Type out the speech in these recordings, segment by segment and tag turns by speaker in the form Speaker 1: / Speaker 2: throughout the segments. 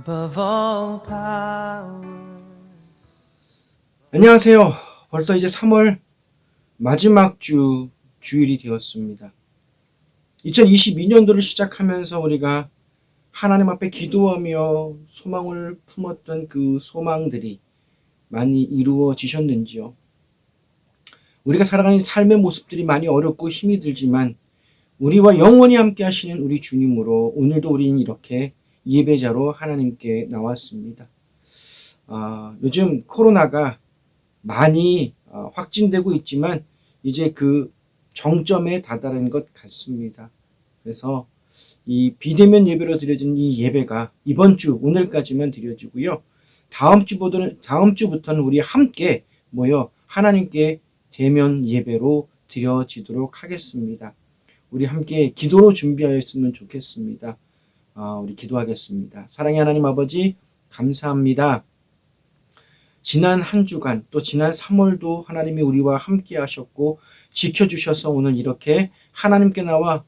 Speaker 1: above all power.
Speaker 2: 안녕하세요. 벌써 이제 3월 마지막 주일이 되었습니다. 2022년도를 시작하면서 우리가 하나님 앞에 기도하며 소망을 품었던 그 소망들이 많이 이루어지셨는지요? 우리가 살아가는 삶의 모습들이 많이 어렵고 힘이 들지만 우리와 영원히 함께 하시는 우리 주님으로 오늘도 우리는 이렇게 예배자로 하나님께 나왔습니다. 요즘 코로나가 많이 확진되고 있지만 이제 그 정점에 다다른 것 같습니다. 그래서 이 비대면 예배로 드려지는 이 예배가 이번 주 오늘까지만 드려지고요. 다음 주부터는 우리 함께 모여 하나님께 대면 예배로 드려지도록 하겠습니다. 우리 함께 기도로 준비하였으면 좋겠습니다. 우리 기도하겠습니다. 사랑의 하나님 아버지, 감사합니다. 지난 한 주간 또 지난 3월도 하나님이 우리와 함께 하셨고 지켜주셔서 오늘 이렇게 하나님께 나와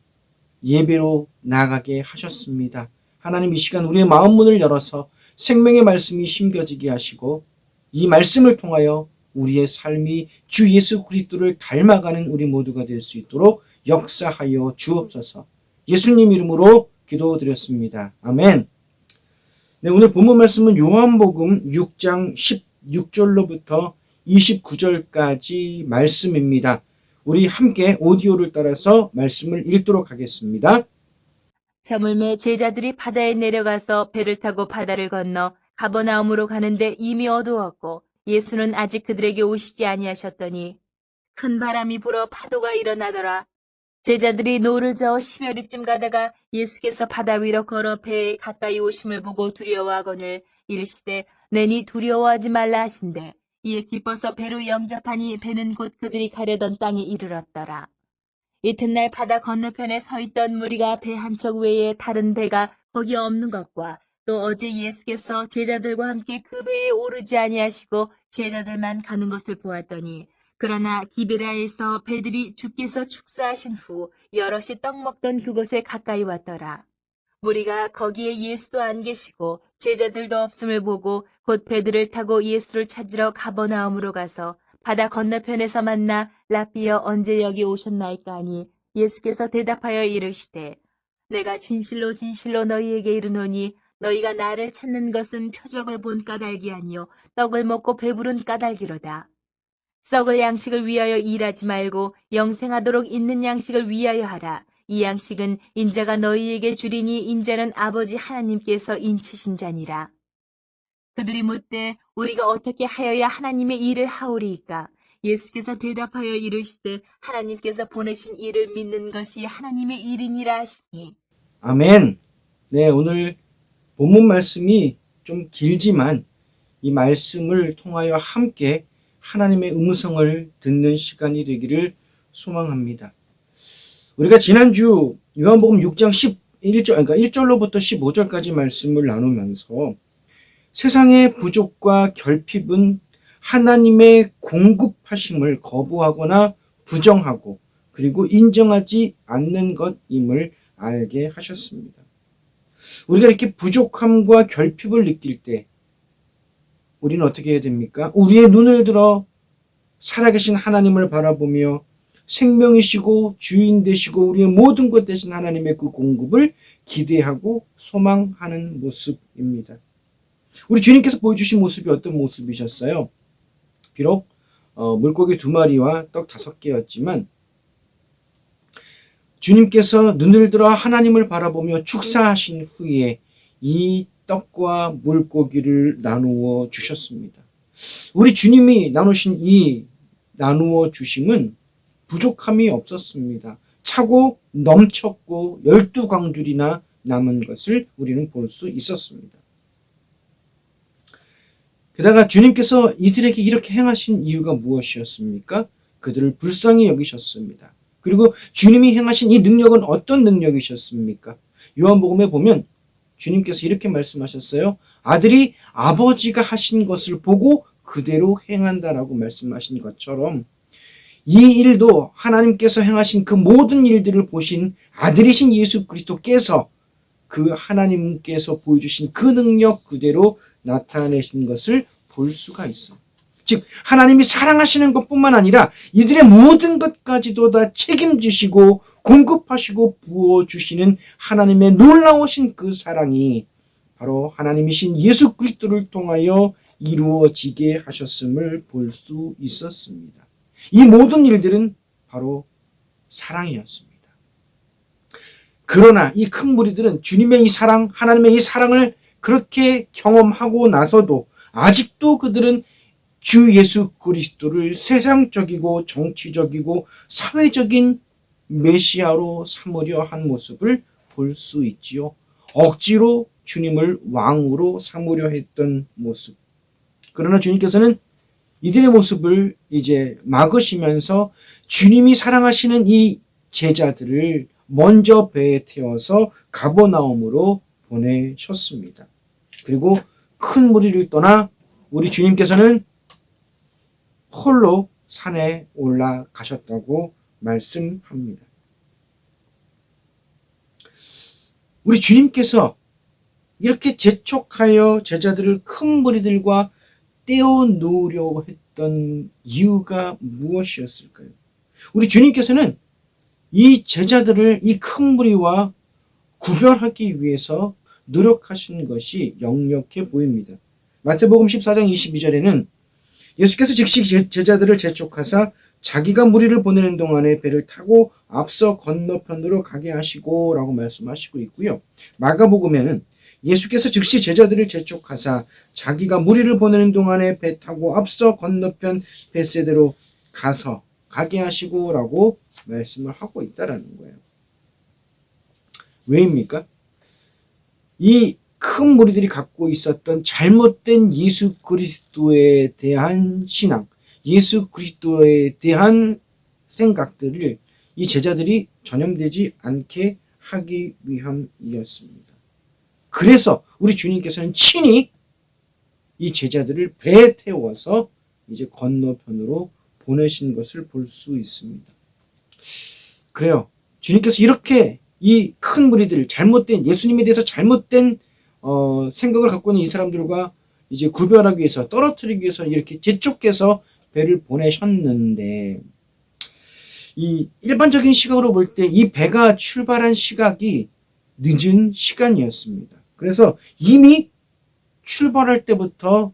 Speaker 2: 예배로 나가게 하셨습니다. 하나님, 이 시간 우리의 마음 문을 열어서 생명의 말씀이 심겨지게 하시고 이 말씀을 통하여 우리의 삶이 주 예수 그리스도를 닮아가는 우리 모두가 될 수 있도록 역사하여 주옵소서. 예수님 이름으로 기도드렸습니다. 아멘. 네, 오늘 본문 말씀은 요한복음 6장 16절로부터 29절까지 말씀입니다. 우리 함께 오디오를 따라서 말씀을 읽도록 하겠습니다.
Speaker 3: 저물매 제자들이 바다에 내려가서 배를 타고 바다를 건너 가버나움으로 가는데 이미 어두웠고 예수는 아직 그들에게 오시지 아니하셨더니 큰 바람이 불어 파도가 일어나더라. 제자들이 노를 저어 10여리쯤 가다가 예수께서 바다 위로 걸어 배에 가까이 오심을 보고 두려워하거늘 이르시되 내니 두려워하지 말라 하신대 이에 기뻐서 배로 영접하니 배는 곧 그들이 가려던 땅에 이르렀더라. 이튿날 바다 건너편에 서 있던 무리가 배 한 척 외에 다른 배가 거기 없는 것과 또 어제 예수께서 제자들과 함께 그 배에 오르지 아니하시고 제자들만 가는 것을 보았더니 그러나 기베라에서 배들이 주께서 축사하신 후 여럿이 떡 먹던 그곳에 가까이 왔더라. 무리가 거기에 예수도 안 계시고 제자들도 없음을 보고 곧 배들을 타고 예수를 찾으러 가버나움으로 가서 바다 건너편에서 만나 랍비여 언제 여기 오셨나이까 하니 예수께서 대답하여 이르시되 내가 진실로 진실로 너희에게 이르노니 너희가 나를 찾는 것은 표적을 본 까닭이 아니요 떡을 먹고 배부른 까닭이로다. 썩을 양식을 위하여 일하지 말고 영생하도록 있는 양식을 위하여 하라. 이 양식은 인자가 너희에게 주리니 인자는 아버지 하나님께서 인치신 자니라. 그들이 묻되 우리가 어떻게 하여야 하나님의 일을 하오리이까? 예수께서 대답하여 이르시되 하나님께서 보내신 일을 믿는 것이 하나님의 일이니라 하시니.
Speaker 2: 아멘. 네, 오늘 본문 말씀이 좀 길지만 이 말씀을 통하여 함께 하나님의 음성을 듣는 시간이 되기를 소망합니다. 우리가 지난주 요한복음 6장 11절, 그러니까 1절로부터 15절까지 말씀을 나누면서 세상의 부족과 결핍은 하나님의 공급하심을 거부하거나 부정하고 그리고 인정하지 않는 것임을 알게 하셨습니다. 우리가 이렇게 부족함과 결핍을 느낄 때 우리는 어떻게 해야 됩니까? 우리의 눈을 들어 살아계신 하나님을 바라보며 생명이시고 주인 되시고 우리의 모든 것 되신 하나님의 그 공급을 기대하고 소망하는 모습입니다. 우리 주님께서 보여주신 모습이 어떤 모습이셨어요? 비록 물고기 2마리와 떡 5개였지만 주님께서 눈을 들어 하나님을 바라보며 축사하신 후에 이 떡과 물고기를 나누어 주셨습니다. 우리 주님이 나누신 이 나누어 주심은 부족함이 없었습니다. 차고 넘쳤고 12광줄이나 남은 것을 우리는 볼 수 있었습니다. 게다가 주님께서 이들에게 이렇게 행하신 이유가 무엇이었습니까? 그들을 불쌍히 여기셨습니다. 그리고 주님이 행하신 이 능력은 어떤 능력이셨습니까? 요한복음에 보면 주님께서 이렇게 말씀하셨어요. 아들이 아버지가 하신 것을 보고 그대로 행한다라고 말씀하신 것처럼 이 일도 하나님께서 행하신 그 모든 일들을 보신 아들이신 예수 그리스도께서 그 하나님께서 보여주신 그 능력 그대로 나타내신 것을 볼 수가 있어. 즉 하나님이 사랑하시는 것뿐만 아니라 이들의 모든 것까지도 다 책임지시고 공급하시고 부어주시는 하나님의 놀라우신 그 사랑이 바로 하나님이신 예수 그리스도를 통하여 이루어지게 하셨음을 볼 수 있었습니다. 이 모든 일들은 바로 사랑이었습니다. 그러나 이 큰 무리들은 주님의 이 사랑, 하나님의 이 사랑을 그렇게 경험하고 나서도 아직도 그들은 주 예수 그리스도를 세상적이고 정치적이고 사회적인 메시아로 삼으려 한 모습을 볼 수 있지요. 억지로 주님을 왕으로 삼으려 했던 모습. 그러나 주님께서는 이들의 모습을 이제 막으시면서 주님이 사랑하시는 이 제자들을 먼저 배에 태워서 가버나움으로 보내셨습니다. 그리고 큰 무리를 떠나 우리 주님께서는 홀로 산에 올라가셨다고 말씀합니다. 우리 주님께서 이렇게 재촉하여 제자들을 큰 무리들과 떼어놓으려고 했던 이유가 무엇이었을까요? 우리 주님께서는 이 제자들을 이 큰 무리와 구별하기 위해서 노력하신 것이 역력해 보입니다. 마태복음 14장 22절에는 예수께서 즉시 제자들을 재촉하사 자기가 무리를 보내는 동안에 배를 타고 앞서 건너편으로 가게 하시고 라고 말씀하시고 있고요. 마가복음에는 예수께서 즉시 제자들을 재촉하사 자기가 무리를 보내는 동안에 배 타고 앞서 건너편 벳세대로 가서 가게 하시고 라고 말씀을 하고 있다라는 거예요. 왜입니까? 이 큰 무리들이 갖고 있었던 잘못된 예수 그리스도에 대한 신앙, 예수 그리스도에 대한 생각들을 이 제자들이 전염되지 않게 하기 위함이었습니다. 그래서 우리 주님께서는 친히 이 제자들을 배에 태워서 이제 건너편으로 보내신 것을 볼 수 있습니다. 그래요. 주님께서 이렇게 이 큰 무리들, 잘못된, 예수님에 대해서 잘못된 생각을 갖고 있는 이 사람들과 이제 구별하기 위해서, 떨어뜨리기 위해서 이렇게 재촉해서 배를 보내셨는데, 이 일반적인 시각으로 볼 때 이 배가 출발한 시각이 늦은 시간이었습니다. 그래서 이미 출발할 때부터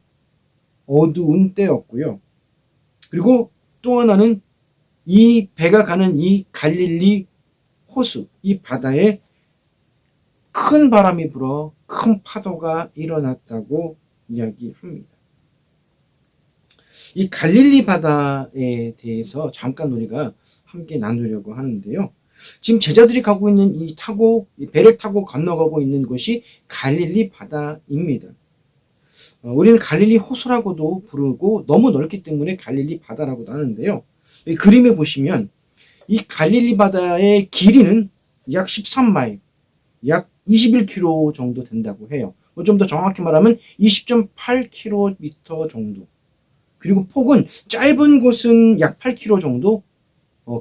Speaker 2: 어두운 때였고요. 그리고 또 하나는 이 배가 가는 이 갈릴리 호수, 이 바다에 큰 바람이 불어 큰 파도가 일어났다고 이야기합니다. 이 갈릴리 바다에 대해서 잠깐 우리가 함께 나누려고 하는데요. 지금 제자들이 가고 있는 이 배를 타고 건너가고 있는 곳이 갈릴리 바다입니다. 우리는 갈릴리 호수라고도 부르고 너무 넓기 때문에 갈릴리 바다라고도 하는데요. 이 그림에 보시면 이 갈릴리 바다의 길이는 약 13마일, 약 21km 정도 된다고 해요. 좀 더 정확히 말하면 20.8km 정도. 그리고 폭은 짧은 곳은 약 8km 정도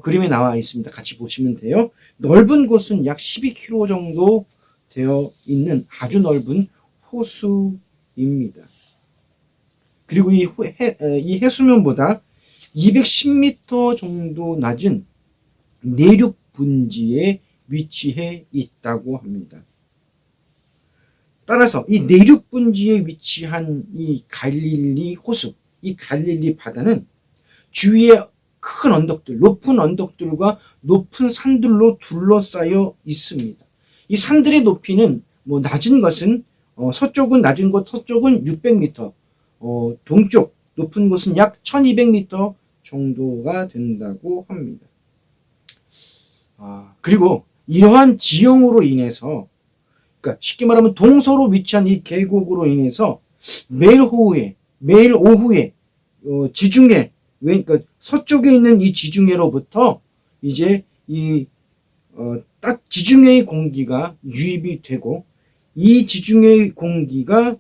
Speaker 2: 그림에 나와 있습니다. 같이 보시면 돼요. 넓은 곳은 약 12km 정도 되어 있는 아주 넓은 호수입니다. 그리고 이 해수면보다 210m 정도 낮은 내륙 분지에 위치해 있다고 합니다. 따라서 이 내륙 분지에 위치한 이 갈릴리 호수, 이 갈릴리 바다는 주위에 큰 언덕들, 높은 언덕들과 높은 산들로 둘러싸여 있습니다. 이 산들의 높이는 낮은 것은 서쪽은 낮은 곳, 서쪽은 600m, 동쪽 높은 곳은 약 1200m 정도가 된다고 합니다. 그리고 이러한 지형으로 인해서, 그러니까 쉽게 말하면 동서로 위치한 이 계곡으로 인해서 매일 오후에 지중해, 그러니까 서쪽에 있는 이 지중해로부터 이제 지중해의 공기가 유입이 되고, 이 지중해의 공기가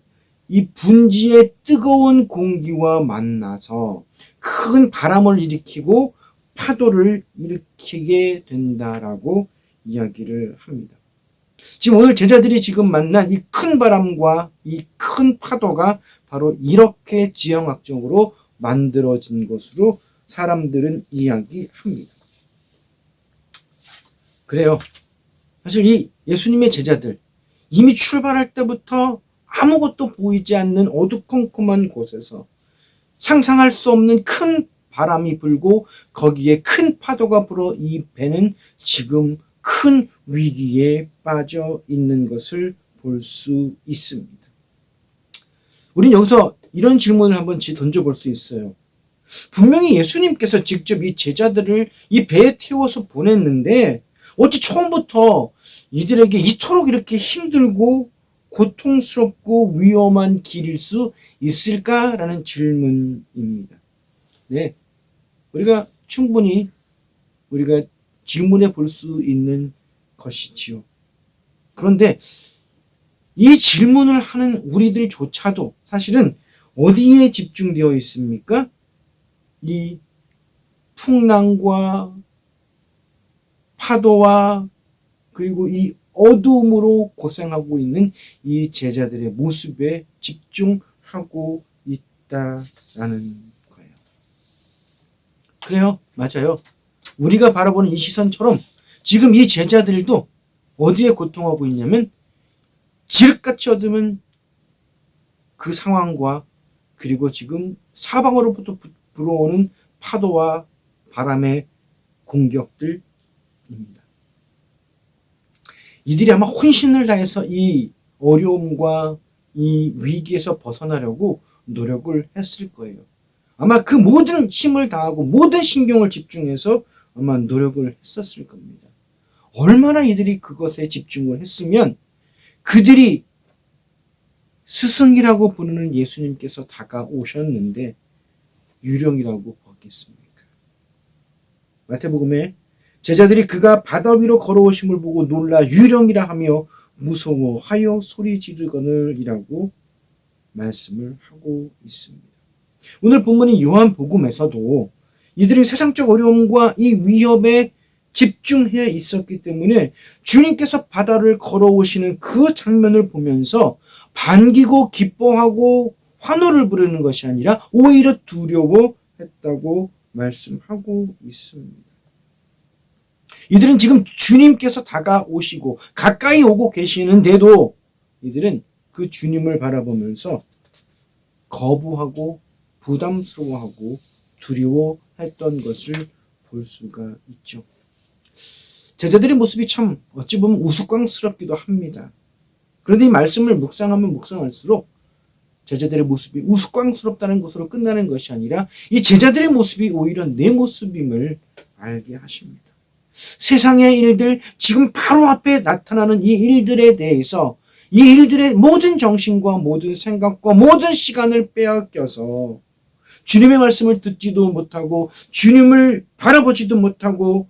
Speaker 2: 이 분지의 뜨거운 공기와 만나서 큰 바람을 일으키고 파도를 일으키게 된다라고 이야기를 합니다. 지금 오늘 제자들이 지금 만난 이 큰 바람과 이 큰 파도가 바로 이렇게 지형학적으로 만들어진 것으로 사람들은 이야기합니다. 그래요. 사실 이 예수님의 제자들, 이미 출발할 때부터 아무것도 보이지 않는 어두컴컴한 곳에서 상상할 수 없는 큰 바람이 불고 거기에 큰 파도가 불어 이 배는 지금 큰 위기에 빠져 있는 것을 볼 수 있습니다. 우린 여기서 이런 질문을 한번 던져볼 수 있어요. 분명히 예수님께서 직접 이 제자들을 이 배에 태워서 보냈는데 어찌 처음부터 이들에게 이토록 이렇게 힘들고 고통스럽고 위험한 길일 수 있을까라는 질문입니다. 네, 우리가 충분히 우리가 질문해 볼 수 있는 것이지요. 그런데 이 질문을 하는 우리들조차도 사실은 어디에 집중되어 있습니까? 이 풍랑과 파도와 그리고 이 어두움으로 고생하고 있는 이 제자들의 모습에 집중하고 있다라는 거예요. 그래요. 맞아요. 우리가 바라보는 이 시선처럼 지금 이 제자들도 어디에 고통하고 있냐면 지륵같이 어두운 그 상황과 그리고 지금 사방으로부터 불어오는 파도와 바람의 공격들입니다. 이들이 아마 혼신을 다해서 이 어려움과 이 위기에서 벗어나려고 노력을 했을 거예요. 아마 그 모든 힘을 다하고 모든 신경을 집중해서 아마 노력을 했었을 겁니다. 얼마나 이들이 그것에 집중을 했으면 그들이 스승이라고 부르는 예수님께서 다가오셨는데 유령이라고 보겠습니까? 마태복음에 제자들이 그가 바다 위로 걸어오심을 보고 놀라 유령이라 하며 무서워하여 소리 지르거늘이라고 말씀을 하고 있습니다. 오늘 본문인 요한복음에서도 이들이 세상적 어려움과 이 위협에 집중해 있었기 때문에 주님께서 바다를 걸어오시는 그 장면을 보면서 반기고 기뻐하고 환호를 부르는 것이 아니라 오히려 두려워했다고 말씀하고 있습니다. 이들은 지금 주님께서 다가오시고 가까이 오고 계시는데도 이들은 그 주님을 바라보면서 거부하고 부담스러워하고 두려워했던 것을 볼 수가 있죠. 제자들의 모습이 참 어찌 보면 우스꽝스럽기도 합니다. 그런데 이 말씀을 묵상하면 묵상할수록 제자들의 모습이 우스꽝스럽다는 것으로 끝나는 것이 아니라 이 제자들의 모습이 오히려 내 모습임을 알게 하십니다. 세상의 일들, 지금 바로 앞에 나타나는 이 일들에 대해서 이 일들의 모든 정신과 모든 생각과 모든 시간을 빼앗겨서 주님의 말씀을 듣지도 못하고 주님을 바라보지도 못하고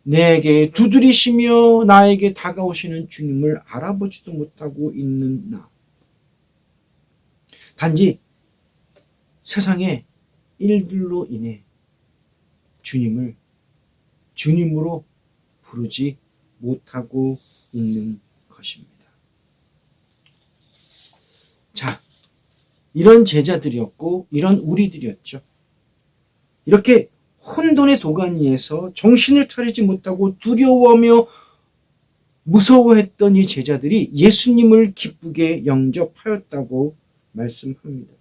Speaker 2: 내게 두드리시며 나에게 다가오시는 주님을 알아보지도 못하고 있는 나. 단지 세상의 일들로 인해 주님을 주님으로 부르지 못하고 있는 것입니다. 자, 이런 제자들이었고 이런 우리들이었죠. 이렇게 혼돈의 도가니에서 정신을 차리지 못하고 두려워하며 무서워했던 이 제자들이 예수님을 기쁘게 영접하였다고 말씀합니다.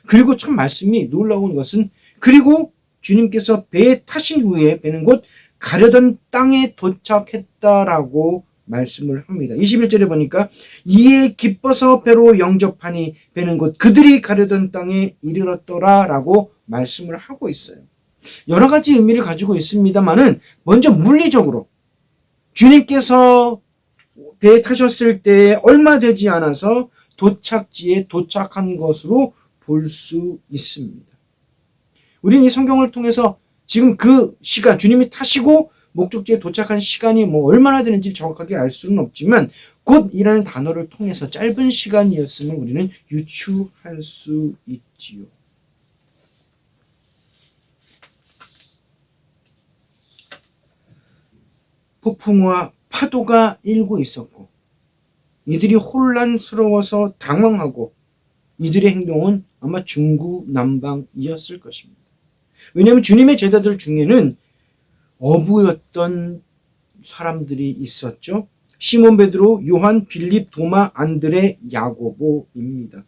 Speaker 2: 그리고 참 말씀이 놀라운 것은 그리고 주님께서 배에 타신 후에 배는 곧 가려던 땅에 도착했다라고 말씀을 합니다. 21절에 보니까 이에 기뻐서 배로 영접하니 배는 곧 그들이 가려던 땅에 이르렀더라라고 말씀을 하고 있어요. 여러 가지 의미를 가지고 있습니다만은 먼저 물리적으로 주님께서 배에 타셨을 때 얼마 되지 않아서 도착지에 도착한 것으로 볼 수 있습니다. 우리는 이 성경을 통해서 지금 그 시간, 주님이 타시고 목적지에 도착한 시간이 얼마나 되는지 정확하게 알 수는 없지만 곧이라는 단어를 통해서 짧은 시간이었음을 우리는 유추할 수 있지요. 폭풍과 파도가 일고 있었고 이들이 혼란스러워서 당황하고 이들의 행동은 아마 중구난방이었을 것입니다. 왜냐하면 주님의 제자들 중에는 어부였던 사람들이 있었죠. 시몬 베드로, 요한, 빌립, 도마, 안드레, 야고보입니다.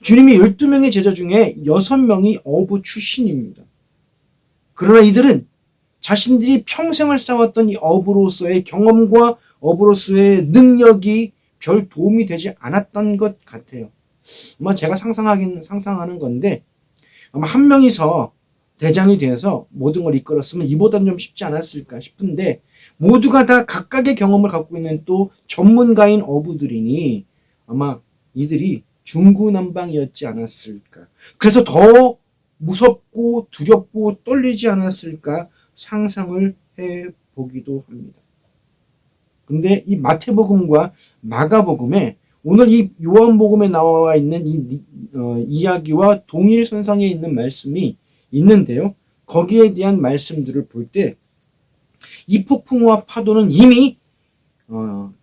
Speaker 2: 주님의 12명의 제자 중에 6명이 어부 출신입니다. 그러나 이들은 자신들이 평생을 쌓았던 이 어부로서의 경험과 어부로서의 능력이 별 도움이 되지 않았던 것 같아요. 아마 제가 상상하는 건데, 아마 한 명이서 대장이 되어서 모든 걸 이끌었으면 이보다는 좀 쉽지 않았을까 싶은데, 모두가 다 각각의 경험을 갖고 있는 또 전문가인 어부들이니 아마 이들이 중구난방이었지 않았을까. 그래서 더 무섭고 두렵고 떨리지 않았을까 상상을 해보기도 합니다. 근데 이 마태복음과 마가복음에 오늘 이 요한복음에 나와 있는 이 이야기와 동일선상에 있는 말씀이 있는데요. 거기에 대한 말씀들을 볼 때 이 폭풍과 파도는 이미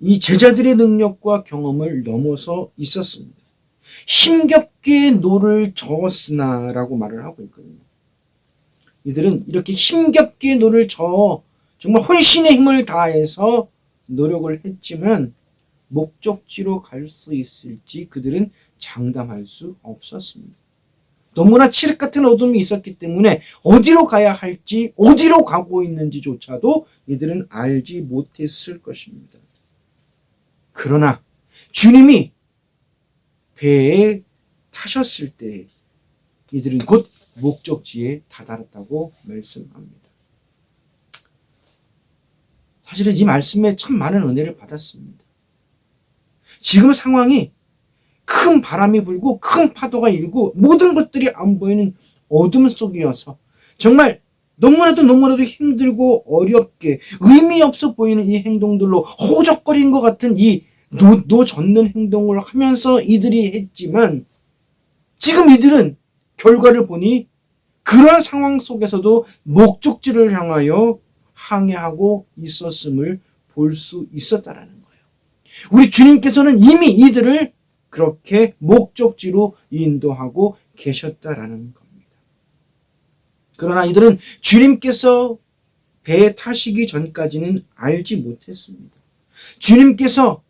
Speaker 2: 이 제자들의 능력과 경험을 넘어서 있었습니다. 힘겹게 노를 저었으나라고 말을 하고 있거든요. 이들은 이렇게 힘겹게 노를 저어 정말 혼신의 힘을 다해서 노력을 했지만 목적지로 갈 수 있을지 그들은 장담할 수 없었습니다. 너무나 칠흑 같은 어둠이 있었기 때문에 어디로 가야 할지, 어디로 가고 있는지조차도 이들은 알지 못했을 것입니다. 그러나 주님이 배에 타셨을 때 이들은 곧 목적지에 다다랐다고 말씀합니다. 사실은 이 말씀에 참 많은 은혜를 받았습니다. 지금 상황이 큰 바람이 불고 큰 파도가 일고 모든 것들이 안 보이는 어둠 속이어서 정말 너무나도 힘들고 어렵게 의미 없어 보이는 이 행동들로 호적거린 것 같은 이 노젓는 행동을 하면서 이들이 했지만 지금 이들은 결과를 보니 그런 상황 속에서도 목적지를 향하여 항해하고 있었음을 볼 수 있었다라는 거예요. 우리 주님께서는 이미 이들을 그렇게 목적지로 인도하고 계셨다라는 겁니다. 그러나 이들은 주님께서 배에 타시기 전까지는 알지 못했습니다. 주님께서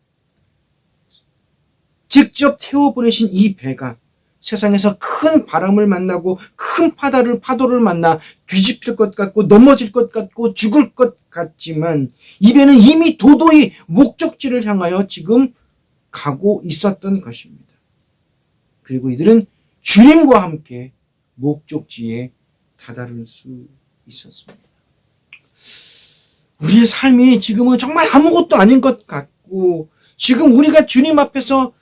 Speaker 2: 직접 태워보내신 이 배가 세상에서 큰 바람을 만나고 큰 파도를 만나 뒤집힐 것 같고 넘어질 것 같고 죽을 것 같지만 이 배는 이미 도도히 목적지를 향하여 지금 가고 있었던 것입니다. 그리고 이들은 주님과 함께 목적지에 다다를 수 있었습니다. 우리의 삶이 지금은 정말 아무것도 아닌 것 같고 지금 우리가 주님 앞에서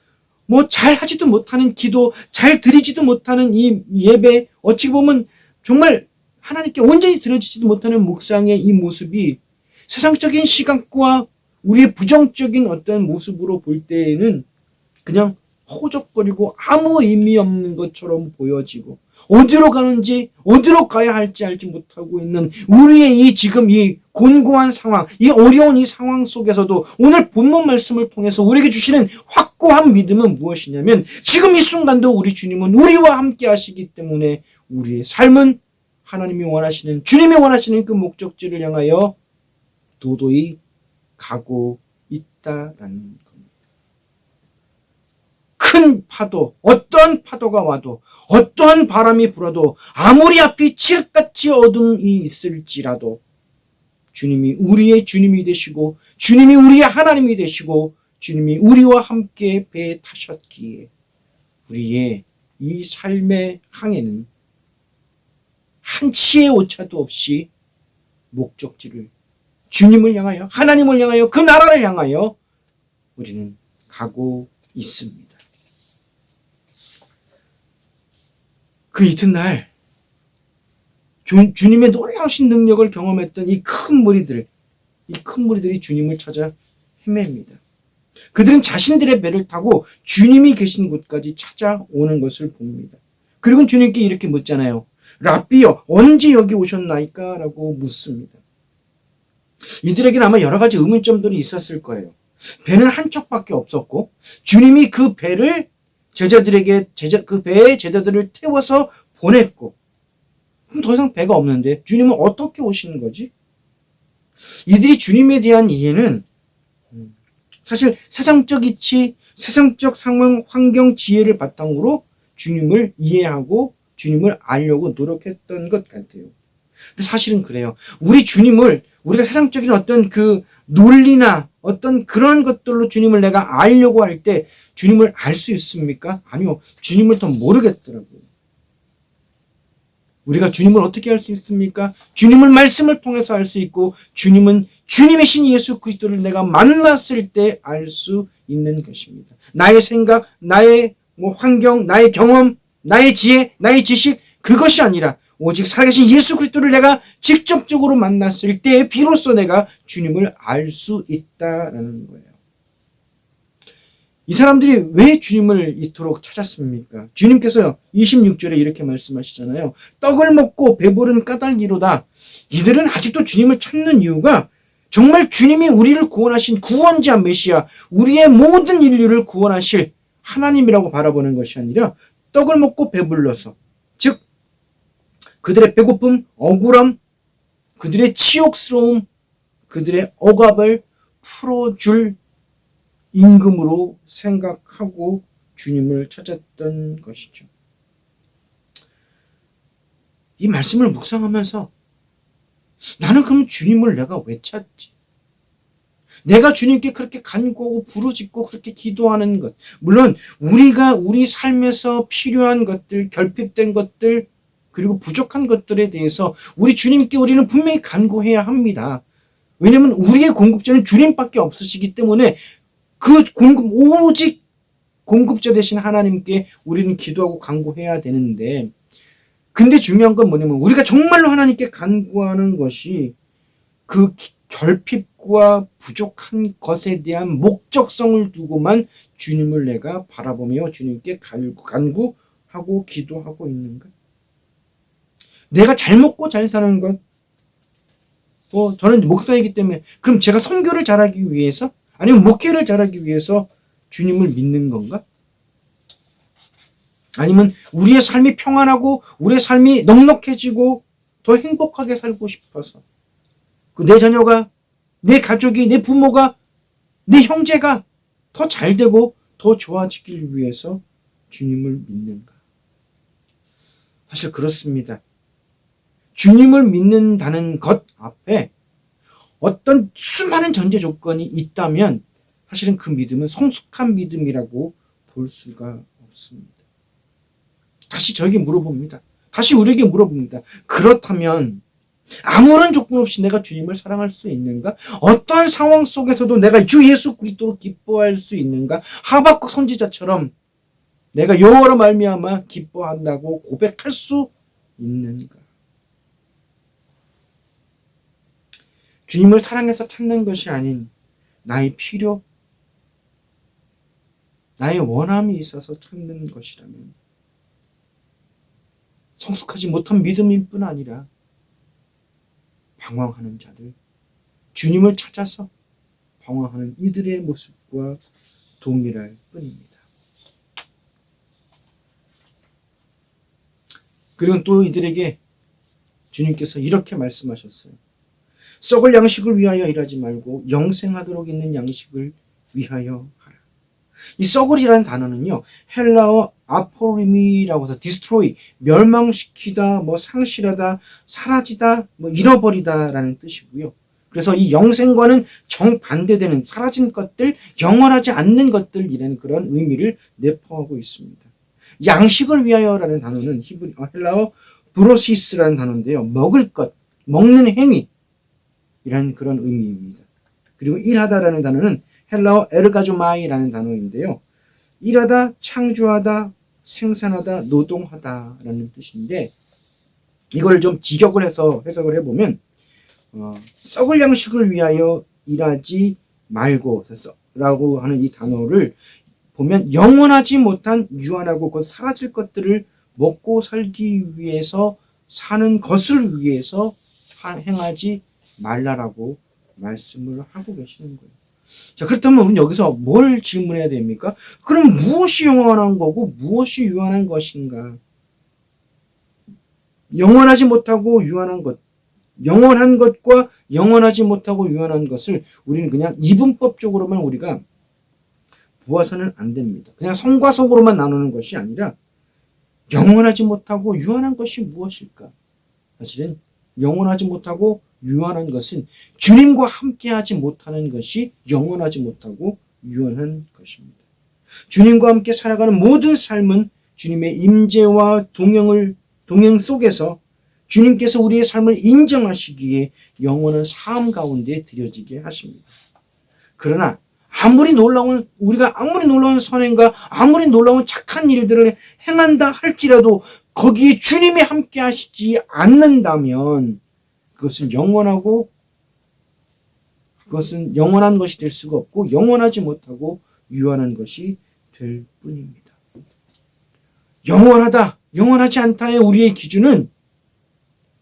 Speaker 2: 잘 하지도 못하는 기도, 잘 드리지도 못하는 이 예배, 어찌 보면 정말 하나님께 온전히 드려지지도 못하는 묵상의 이 모습이 세상적인 시각과 우리의 부정적인 어떤 모습으로 볼 때에는 그냥 호적거리고 아무 의미 없는 것처럼 보여지고 어디로 가는지 어디로 가야 할지 알지 못하고 있는 우리의 이 지금 이 곤고한 상황, 이 어려운 이 상황 속에서도 오늘 본문 말씀을 통해서 우리에게 주시는 확고한 믿음은 무엇이냐면 지금 이 순간도 우리 주님은 우리와 함께 하시기 때문에 우리의 삶은 하나님이 원하시는, 주님이 원하시는 그 목적지를 향하여 도도히 가고 있다라는 겁니다. 큰 파도, 어떠한 파도가 와도, 어떠한 바람이 불어도, 아무리 앞이 칠흑같이 어둠이 있을지라도 주님이 우리의 주님이 되시고 주님이 우리의 하나님이 되시고 주님이 우리와 함께 배에 타셨기에 우리의 이 삶의 항해는 한치의 오차도 없이 목적지를 주님을 향하여, 하나님을 향하여, 그 나라를 향하여 우리는 가고 있습니다. 그 이튿날 주님의 놀라우신 능력을 경험했던 이 큰 무리들이 주님을 찾아 헤맵니다. 그들은 자신들의 배를 타고 주님이 계신 곳까지 찾아오는 것을 봅니다. 그리고 주님께 이렇게 묻잖아요. 라삐여, 언제 여기 오셨나이까? 라고 묻습니다. 이들에게는 아마 여러 가지 의문점들이 있었을 거예요. 배는 한 척밖에 없었고 주님이 그 배를 그 배에 제자들을 태워서 보냈고, 그럼 더 이상 배가 없는데 주님은 어떻게 오시는 거지? 이들이 주님에 대한 이해는 사실 세상적 이치, 세상적 상황, 환경, 지혜를 바탕으로 주님을 이해하고 주님을 알려고 노력했던 것 같아요. 근데 사실은 그래요. 우리가 세상적인 어떤 그 논리나 어떤 그런 것들로 주님을 내가 알려고 할 때 주님을 알 수 있습니까? 아니요. 주님을 더 모르겠더라고요. 우리가 주님을 어떻게 알 수 있습니까? 주님을 말씀을 통해서 알 수 있고, 주님은 주님의 신 예수 그리스도를 내가 만났을 때 알 수 있는 것입니다. 나의 생각, 나의 환경, 나의 경험, 나의 지혜, 나의 지식, 그것이 아니라 오직 살아계신 예수 그리스도를 내가 직접적으로 만났을 때 비로소 내가 주님을 알 수 있다라는 거예요. 이 사람들이 왜 주님을 이토록 찾았습니까? 주님께서 26절에 이렇게 말씀하시잖아요. 떡을 먹고 배부른 까닭이로다. 이들은 아직도 주님을 찾는 이유가 정말 주님이 우리를 구원하신 구원자 메시아, 우리의 모든 인류를 구원하실 하나님이라고 바라보는 것이 아니라 떡을 먹고 배불러서, 즉 그들의 배고픔, 억울함, 그들의 치욕스러움, 그들의 억압을 풀어줄 임금으로 생각하고 주님을 찾았던 것이죠. 이 말씀을 묵상하면서 나는 그럼 주님을 내가 왜 찾지? 내가 주님께 그렇게 간구하고 부르짖고 그렇게 기도하는 것, 물론 우리가 우리 삶에서 필요한 것들, 결핍된 것들, 그리고 부족한 것들에 대해서 우리 주님께 우리는 분명히 간구해야 합니다. 왜냐하면 우리의 공급자는 주님밖에 없으시기 때문에 오직 공급자 되신 하나님께 우리는 기도하고 간구해야 되는데, 근데 중요한 건 뭐냐면 우리가 정말로 하나님께 간구하는 것이 그 결핍과 부족한 것에 대한 목적성을 두고만 주님을 내가 바라보며 주님께 간구하고 기도하고 있는가? 내가 잘 먹고 잘 사는 것, 저는 목사이기 때문에 그럼 제가 선교를 잘하기 위해서, 아니면 목회를 잘하기 위해서 주님을 믿는 건가? 아니면 우리의 삶이 평안하고 우리의 삶이 넉넉해지고 더 행복하게 살고 싶어서, 내 자녀가, 내 가족이, 내 부모가, 내 형제가 더 잘되고 더 좋아지길 위해서 주님을 믿는가? 사실 그렇습니다. 주님을 믿는다는 것 앞에 어떤 수많은 전제 조건이 있다면 사실은 그 믿음은 성숙한 믿음이라고 볼 수가 없습니다. 다시 저에게 물어봅니다. 다시 우리에게 물어봅니다. 그렇다면 아무런 조건 없이 내가 주님을 사랑할 수 있는가? 어떠한 상황 속에서도 내가 주 예수 그리스도로 기뻐할 수 있는가? 하박국 선지자처럼 내가 여호와로 말미암아 기뻐한다고 고백할 수 있는가? 주님을 사랑해서 찾는 것이 아닌 나의 필요, 나의 원함이 있어서 찾는 것이라면 성숙하지 못한 믿음일 뿐 아니라 방황하는 자들, 주님을 찾아서 방황하는 이들의 모습과 동일할 뿐입니다. 그리고 또 이들에게 주님께서 이렇게 말씀하셨어요. 썩을 양식을 위하여 일하지 말고 영생하도록 있는 양식을 위하여 하라. 이 썩을이라는 단어는요, 헬라어 아포리미라고 해서 destroy, 멸망시키다, 상실하다, 사라지다, 잃어버리다라는 뜻이고요. 그래서 이 영생과는 정반대되는 사라진 것들, 영원하지 않는 것들이라는 그런 의미를 내포하고 있습니다. 양식을 위하여라는 단어는 헬라어 브로시스라는 단어인데요. 먹을 것, 먹는 행위, 이라는 그런 의미입니다. 그리고 일하다라는 단어는 헬라어 에르가조마이라는 단어인데요. 일하다, 창조하다, 생산하다, 노동하다라는 뜻인데, 이걸 좀 직역을 해서 해석을 해보면 썩을 양식을 위하여 일하지 말고 라고 하는 이 단어를 보면 영원하지 못한 유한하고 곧 사라질 것들을 먹고 살기 위해서 사는 것을 위해서 행하지 말라라고 말씀을 하고 계시는 거예요. 자, 그렇다면 우리는 여기서 뭘 질문해야 됩니까? 그럼 무엇이 영원한 거고 무엇이 유한한 것인가? 영원하지 못하고 유한한 것, 영원한 것과 영원하지 못하고 유한한 것을 우리는 그냥 이분법적으로만 우리가 보아서는 안 됩니다. 그냥 성과 속으로만 나누는 것이 아니라 영원하지 못하고 유한한 것이 무엇일까? 사실은 영원하지 못하고 유한한 것은 주님과 함께하지 못하는 것이 영원하지 못하고 유한한 것입니다. 주님과 함께 살아가는 모든 삶은 주님의 임재와 동행 속에서 주님께서 우리의 삶을 인정하시기에 영원한 삶 가운데 드려지게 하십니다. 그러나 우리가 아무리 놀라운 선행과 아무리 놀라운 착한 일들을 행한다 할지라도 거기에 주님이 함께 하시지 않는다면 그것은 영원한 것이 될 수가 없고 영원하지 못하고 유한한 것이 될 뿐입니다. 영원하다, 영원하지 않다의 우리의 기준은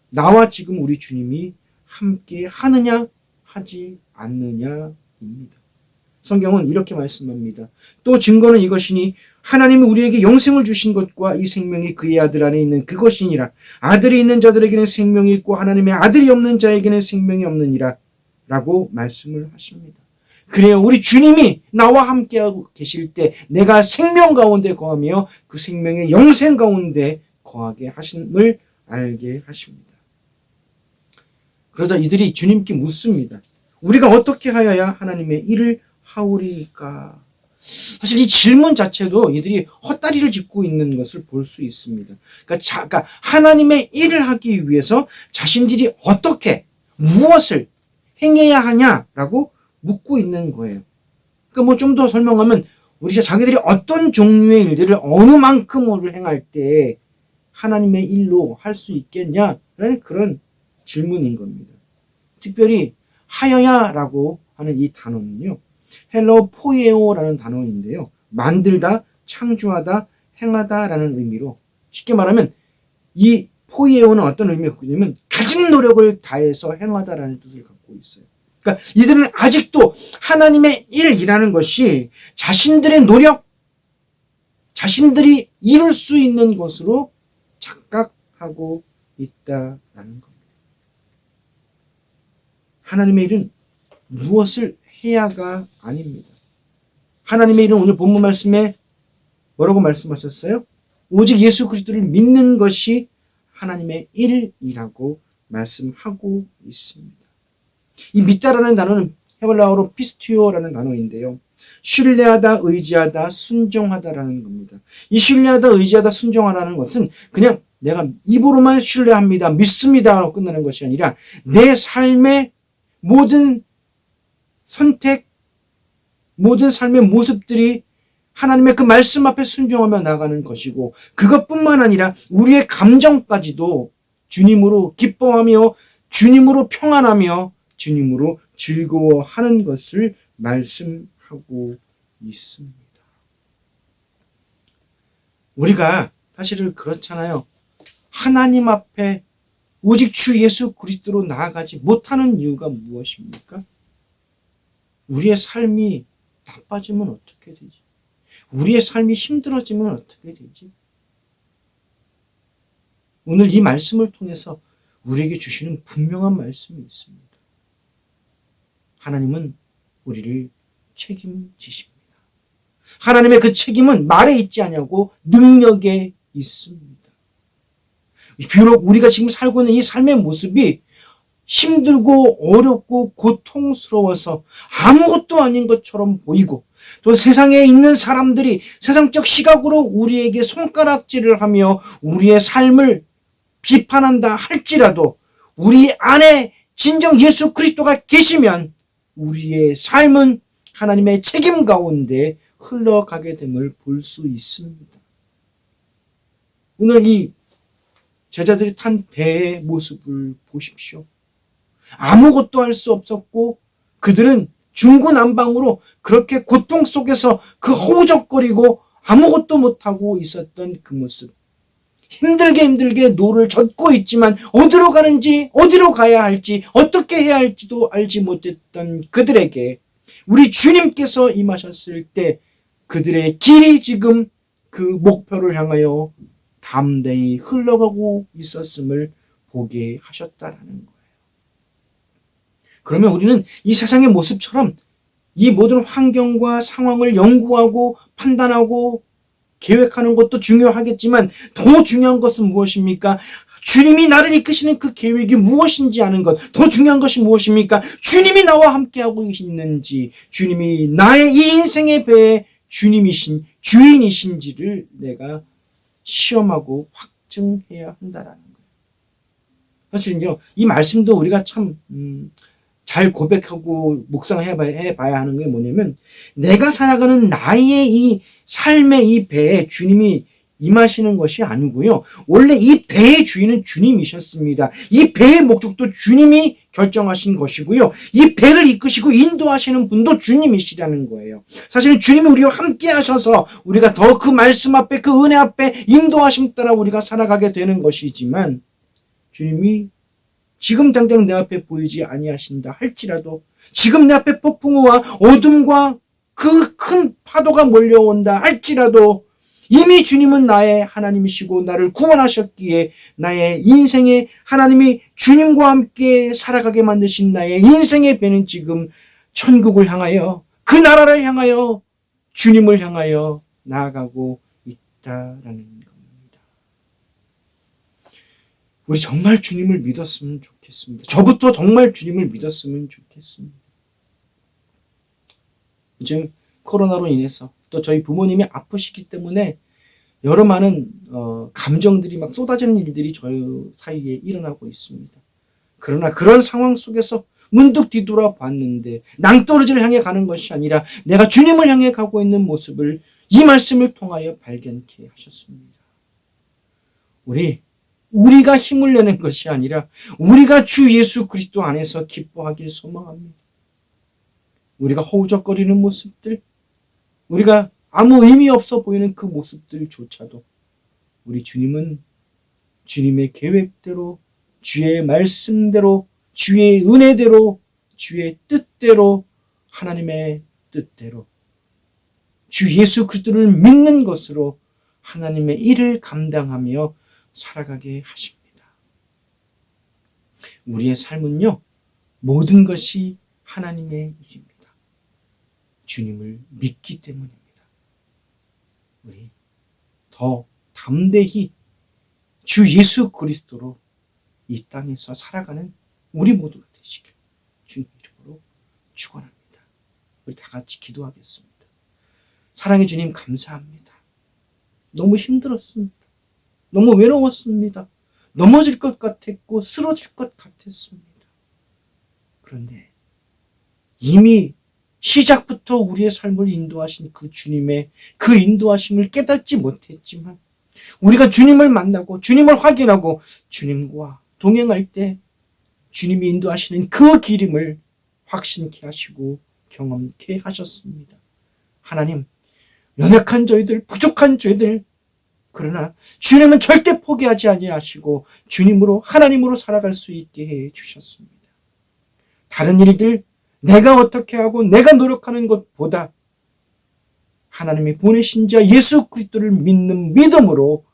Speaker 2: 나와 지금 우리 주님이 함께 하느냐 하지 않느냐입니다. 성경은 이렇게 말씀합니다. 또 증거는 이것이니 하나님이 우리에게 영생을 주신 것과 이 생명이 그의 아들 안에 있는 그것이니라. 아들이 있는 자들에게는 생명이 있고 하나님의 아들이 없는 자에게는 생명이 없느니라 라고 말씀을 하십니다. 그래요. 우리 주님이 나와 함께하고 계실 때 내가 생명 가운데 거하며 그 생명의 영생 가운데 거하게 하심을 알게 하십니다. 그러자 이들이 주님께 묻습니다. 우리가 어떻게 하여야 하나님의 일을 하오리까? 사실 이 질문 자체도 이들이 헛다리를 짚고 있는 것을 볼 수 있습니다. 그러니까 하나님의 일을 하기 위해서 자신들이 어떻게 무엇을 행해야 하냐라고 묻고 있는 거예요. 그러니까 뭐 좀 더 설명하면 자기들이 어떤 종류의 일들을 어느 만큼을 행할 때 하나님의 일로 할 수 있겠냐라는 그런 질문인 겁니다. 특별히 하여야라고 하는 이 단어는요. 헬러 포이에오라는 단어인데요. 만들다, 창조하다, 행하다라는 의미로 쉽게 말하면 이 포이에오는 어떤 의미가 있냐면 가진 노력을 다해서 행하다라는 뜻을 갖고 있어요. 그러니까 이들은 아직도 하나님의 일이라는 것이 자신들의 노력, 자신들이 이룰 수 있는 것으로 착각하고 있다라는 겁니다. 하나님의 일은 무엇을 해야가 아닙니다. 하나님의 일은 오늘 본문 말씀에 뭐라고 말씀하셨어요? 오직 예수 그리스도를 믿는 것이 하나님의 일이라고 말씀하고 있습니다. 이 믿다라는 단어는 헤블라어로 피스티오라는 단어인데요. 신뢰하다, 의지하다, 순종하다라는 겁니다. 이 신뢰하다, 의지하다, 순종하다는 것은 그냥 내가 입으로만 신뢰합니다, 믿습니다로 끝나는 것이 아니라 내 삶의 모든 선택, 모든 삶의 모습들이 하나님의 그 말씀 앞에 순종하며 나가는 것이고 그것뿐만 아니라 우리의 감정까지도 주님으로 기뻐하며 주님으로 평안하며 주님으로 즐거워하는 것을 말씀하고 있습니다. 우리가 사실은 그렇잖아요. 하나님 앞에 오직 주 예수 그리스도로 나아가지 못하는 이유가 무엇입니까? 우리의 삶이 나빠지면 어떻게 되지? 우리의 삶이 힘들어지면 어떻게 되지? 오늘 이 말씀을 통해서 우리에게 주시는 분명한 말씀이 있습니다. 하나님은 우리를 책임지십니다. 하나님의 그 책임은 말에 있지 않냐고 능력에 있습니다. 비록 우리가 지금 살고 있는 이 삶의 모습이 힘들고 어렵고 고통스러워서 아무것도 아닌 것처럼 보이고 또 세상에 있는 사람들이 세상적 시각으로 우리에게 손가락질을 하며 우리의 삶을 비판한다 할지라도 우리 안에 진정 예수 그리스도가 계시면 우리의 삶은 하나님의 책임 가운데 흘러가게 됨을 볼 수 있습니다. 오늘 이 제자들이 탄 배의 모습을 보십시오. 아무것도 할 수 없었고 그들은 중구난방으로 그렇게 고통 속에서 그 허우적거리고 아무것도 못하고 있었던 그 모습. 힘들게 노를 젓고 있지만 어디로 가는지 어디로 가야 할지 어떻게 해야 할지도 알지 못했던 그들에게 우리 주님께서 임하셨을 때 그들의 길이 지금 그 목표를 향하여 담대히 흘러가고 있었음을 보게 하셨다라는 거예요. 그러면 우리는 이 세상의 모습처럼 이 모든 환경과 상황을 연구하고 판단하고 계획하는 것도 중요하겠지만 더 중요한 것은 무엇입니까? 주님이 나를 이끄시는 그 계획이 무엇인지 아는 것. 더 중요한 것이 무엇입니까? 주님이 나와 함께하고 있는지, 주님이 나의 이 인생의 배에 주인이신지를 내가 시험하고 확증해야 한다라는 거예요. 사실은요, 이 말씀도 우리가 참 잘 고백하고 묵상해봐야 하는 게 뭐냐면, 내가 살아가는 나의 이 삶의 이 배에 주님이 임하시는 것이 아니고요. 원래 이 배의 주인은 주님이셨습니다. 이 배의 목적도 주님이 결정하신 것이고요. 이 배를 이끄시고 인도하시는 분도 주님이시라는 거예요. 사실은 주님이 우리와 함께 하셔서 우리가 더 그 말씀 앞에, 그 은혜 앞에 인도하심 따라 우리가 살아가게 되는 것이지만, 주님이 지금 당장 내 앞에 보이지 아니하신다 할지라도, 지금 내 앞에 폭풍우와 어둠과 그 큰 파도가 몰려온다 할지라도, 이미 주님은 나의 하나님이시고 나를 구원하셨기에 나의 인생에 하나님이 주님과 함께 살아가게 만드신 나의 인생의 배는 지금 천국을 향하여, 그 나라를 향하여, 주님을 향하여 나아가고 있다라는 겁니다. 우리 정말 주님을 믿었으면 좋겠습니다. 저부터 정말 주님을 믿었으면 좋겠습니다. 요즘 코로나로 인해서 또 저희 부모님이 아프시기 때문에 여러 많은 감정들이 막 쏟아지는 일들이 저희 사이에 일어나고 있습니다. 그러나 그런 상황 속에서 문득 뒤돌아 봤는데 낭떠러지를 향해 가는 것이 아니라 내가 주님을 향해 가고 있는 모습을 이 말씀을 통하여 발견케 하셨습니다. 우리가 힘을 내는 것이 아니라 우리가 주 예수 그리스도 안에서 기뻐하길 소망합니다. 우리가 허우적거리는 모습들, 우리가 아무 의미 없어 보이는 그 모습들조차도 우리 주님은 주님의 계획대로, 주의 말씀대로, 주의 은혜대로, 주의 뜻대로, 하나님의 뜻대로, 주 예수 그리스도를 믿는 것으로 하나님의 일을 감당하며 살아가게 하십니다. 우리의 삶은요, 모든 것이 하나님의 일입니다. 주님을 믿기 때문입니다. 우리 더 담대히 주 예수 그리스도로 이 땅에서 살아가는 우리 모두가 되시길 주님 이름으로 축원합니다. 우리 다 같이 기도하겠습니다. 사랑의 주님 감사합니다. 너무 힘들었습니다. 너무 외로웠습니다. 넘어질 것 같았고 쓰러질 것 같았습니다. 그런데 이미 시작부터 우리의 삶을 인도하신 그 주님의 그 인도하심을 깨닫지 못했지만 우리가 주님을 만나고 주님을 확인하고 주님과 동행할 때 주님이 인도하시는 그 길임을 확신케 하시고 경험케 하셨습니다. 하나님, 연약한 저희들, 부족한 저희들, 그러나 주님은 절대 포기하지 아니하시고 주님으로, 하나님으로 살아갈 수 있게 해 주셨습니다. 다른 일들, 내가 어떻게 하고 내가 노력하는 것보다 하나님이 보내신 자 예수 그리스도를 믿는 믿음으로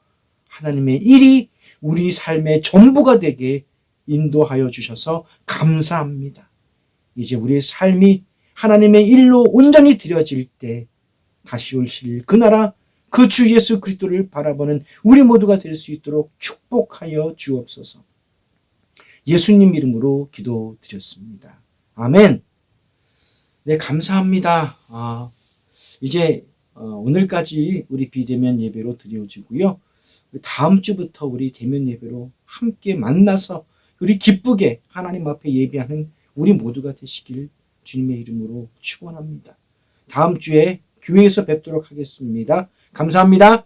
Speaker 2: 하나님의 일이 우리 삶의 전부가 되게 인도하여 주셔서 감사합니다. 이제 우리의 삶이 하나님의 일로 온전히 드려질 때 다시 오실 그 나라, 그 주 예수 그리스도를 바라보는 우리 모두가 될 수 있도록 축복하여 주옵소서. 예수님 이름으로 기도드렸습니다. 아멘. 네, 감사합니다. 이제 오늘까지 우리 비대면 예배로 드려지고요. 다음 주부터 우리 대면 예배로 함께 만나서 우리 기쁘게 하나님 앞에 예배하는 우리 모두가 되시길 주님의 이름으로 축원합니다. 다음 주에 교회에서 뵙도록 하겠습니다. 감사합니다.